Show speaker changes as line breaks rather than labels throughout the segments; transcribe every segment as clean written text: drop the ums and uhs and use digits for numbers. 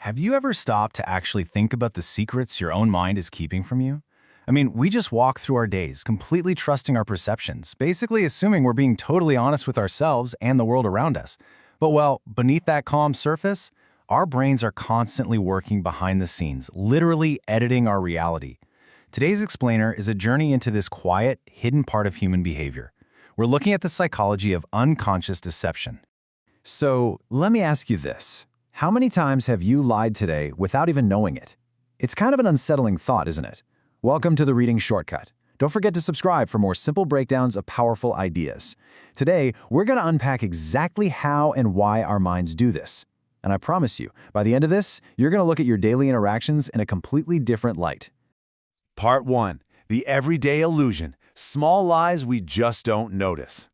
Have you ever stopped to actually think about the secrets your own mind is keeping from you? I mean, we just walk through our days completely trusting our perceptions, basically assuming we're being totally honest with ourselves and the world around us. But well, beneath that calm surface, our brains are constantly working behind the scenes, literally editing our reality. Today's explainer is a journey into this quiet, hidden part of human behavior. We're looking at the psychology of unconscious deception.
So, let me ask you this. How many times have you lied today without even knowing it? It's kind of an unsettling thought, isn't it? Welcome to the Reading Shortcut. Don't forget to subscribe for more simple breakdowns of powerful ideas. Today, we're going to unpack exactly how and why our minds do this. And I promise you, by the end of this, you're going to look at your daily interactions in a completely different light.
Part 1. The Everyday Illusion. Small lies we just don't notice.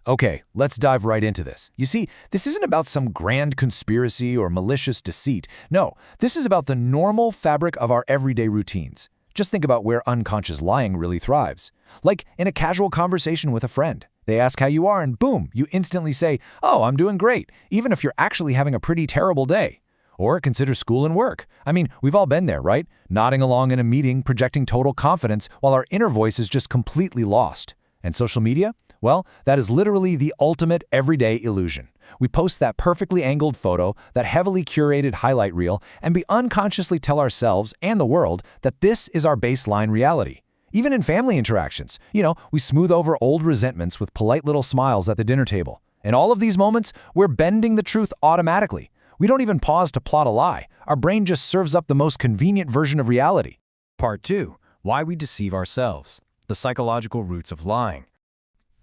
Okay, let's dive right into this. You see, this isn't about some grand conspiracy or malicious deceit. No, this is about the normal fabric of our everyday routines. Just think about where unconscious lying really thrives. Like in a casual conversation with a friend. They ask how you are and boom, you instantly say, "Oh, I'm doing great," even if you're actually having a pretty terrible day. Or consider school and work. I mean, we've all been there, right? Nodding along in a meeting, projecting total confidence while our inner voice is just completely lost. And social media? Well, that is literally the ultimate everyday illusion. We post that perfectly angled photo, that heavily curated highlight reel, and we unconsciously tell ourselves and the world that this is our baseline reality. Even in family interactions, we smooth over old resentments with polite little smiles at the dinner table. In all of these moments, we're bending the truth automatically. We don't even pause to plot a lie. Our brain just serves up the most convenient version of reality.
Part 2. Why we deceive ourselves. The psychological roots of lying.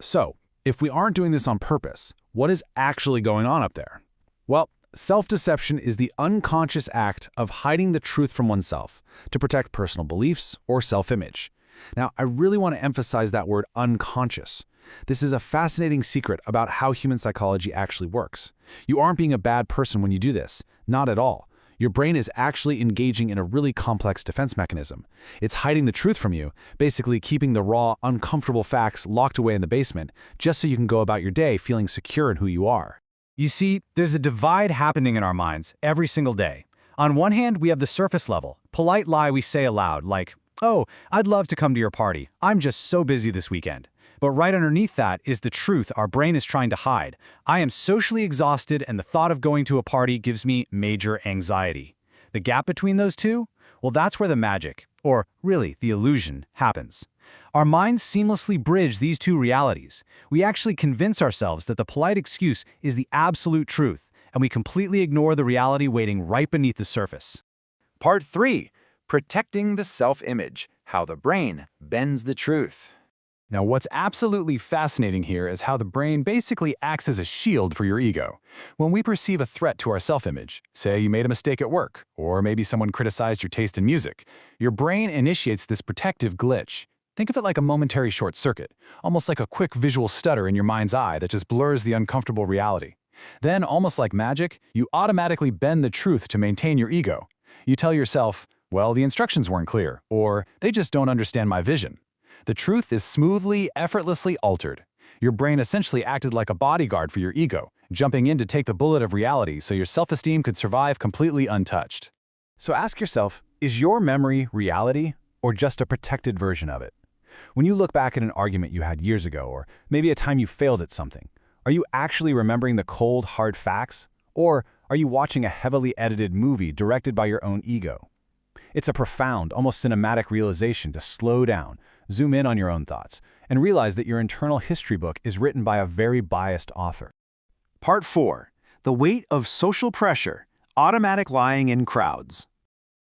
So, if we aren't doing this on purpose, what is actually going on up there? Well, self-deception is the unconscious act of hiding the truth from oneself to protect personal beliefs or self-image. Now, I really want to emphasize that word unconscious. This is a fascinating secret about how human psychology actually works. You aren't being a bad person when you do this, not at all. Your brain is actually engaging in a really complex defense mechanism. It's hiding the truth from you, basically keeping the raw, uncomfortable facts locked away in the basement, just so you can go about your day feeling secure in who you are.
You see, there's a divide happening in our minds every single day. On one hand, we have the surface level, polite lie we say aloud, like, "Oh, I'd love to come to your party. I'm just so busy this weekend." But right underneath that is the truth our brain is trying to hide. I am socially exhausted and the thought of going to a party gives me major anxiety. The gap between those two? Well, that's where the magic, or really the illusion, happens. Our minds seamlessly bridge these two realities. We actually convince ourselves that the polite excuse is the absolute truth, and we completely ignore the reality waiting right beneath the surface.
Part 3. Protecting the self-image. How the brain bends the truth.
Now, what's absolutely fascinating here is how the brain basically acts as a shield for your ego. When we perceive a threat to our self-image, say you made a mistake at work, or maybe someone criticized your taste in music, your brain initiates this protective glitch. Think of it like a momentary short circuit, almost like a quick visual stutter in your mind's eye that just blurs the uncomfortable reality. Then, almost like magic, you automatically bend the truth to maintain your ego. You tell yourself, "Well, the instructions weren't clear," or "They just don't understand my vision." The truth is smoothly, effortlessly altered. Your brain essentially acted like a bodyguard for your ego, jumping in to take the bullet of reality so your self-esteem could survive completely untouched. So ask yourself, is your memory reality or just a protected version of it? When you look back at an argument you had years ago, or maybe a time you failed at something, are you actually remembering the cold, hard facts? Or are you watching a heavily edited movie directed by your own ego? It's a profound, almost cinematic realization to slow down, zoom in on your own thoughts, and realize that your internal history book is written by a very biased author.
Part 4. The weight of social pressure. Automatic lying in crowds.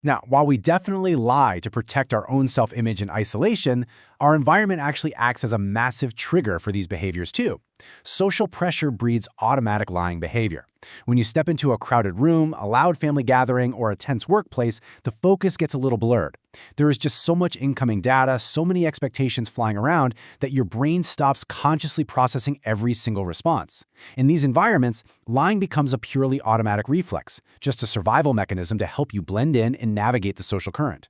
Now, while we definitely lie to protect our own self-image in isolation, our environment actually acts as a massive trigger for these behaviors too. Social pressure breeds automatic lying behavior. When you step into a crowded room, a loud family gathering, or a tense workplace, the focus gets a little blurred. There is just so much incoming data, so many expectations flying around that your brain stops consciously processing every single response. In these environments, lying becomes a purely automatic reflex, just a survival mechanism to help you blend in and navigate the social current.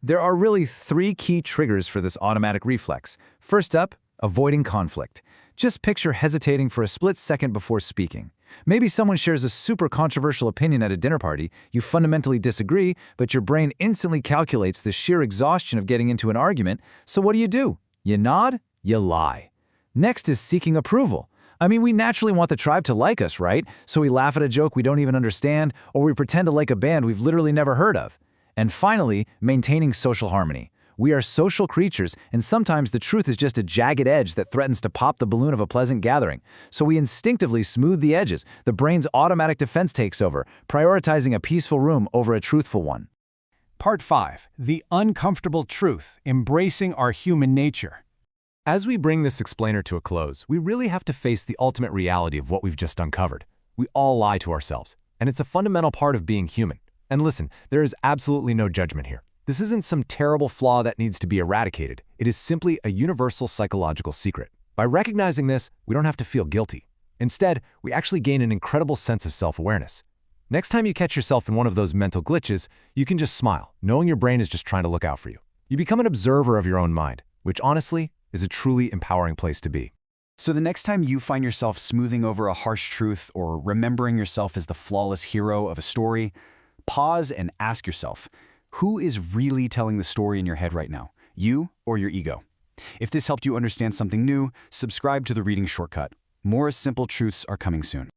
There are really 3 key triggers for this automatic reflex. First up, avoiding conflict. Just picture hesitating for a split second before speaking. Maybe someone shares a super controversial opinion at a dinner party, you fundamentally disagree, but your brain instantly calculates the sheer exhaustion of getting into an argument, so what do? You nod, you lie. Next is seeking approval. I mean, we naturally want the tribe to like us, right? So we laugh at a joke we don't even understand, or we pretend to like a band we've literally never heard of. And finally, maintaining social harmony. We are social creatures, and sometimes the truth is just a jagged edge that threatens to pop the balloon of a pleasant gathering. So we instinctively smooth the edges. The brain's automatic defense takes over, prioritizing a peaceful room over a truthful one.
Part 5. The uncomfortable truth, embracing our human nature.
As we bring this explainer to a close, we really have to face the ultimate reality of what we've just uncovered. We all lie to ourselves, and it's a fundamental part of being human. And listen, there is absolutely no judgment here. This isn't some terrible flaw that needs to be eradicated. It is simply a universal psychological secret. By recognizing this, we don't have to feel guilty. Instead, we actually gain an incredible sense of self-awareness. Next time you catch yourself in one of those mental glitches, you can just smile, knowing your brain is just trying to look out for you. You become an observer of your own mind, which honestly is a truly empowering place to be.
So the next time you find yourself smoothing over a harsh truth or remembering yourself as the flawless hero of a story, pause and ask yourself, who is really telling the story in your head right now, you or your ego? If this helped you understand something new, subscribe to the Reading Shortcut. More simple truths are coming soon.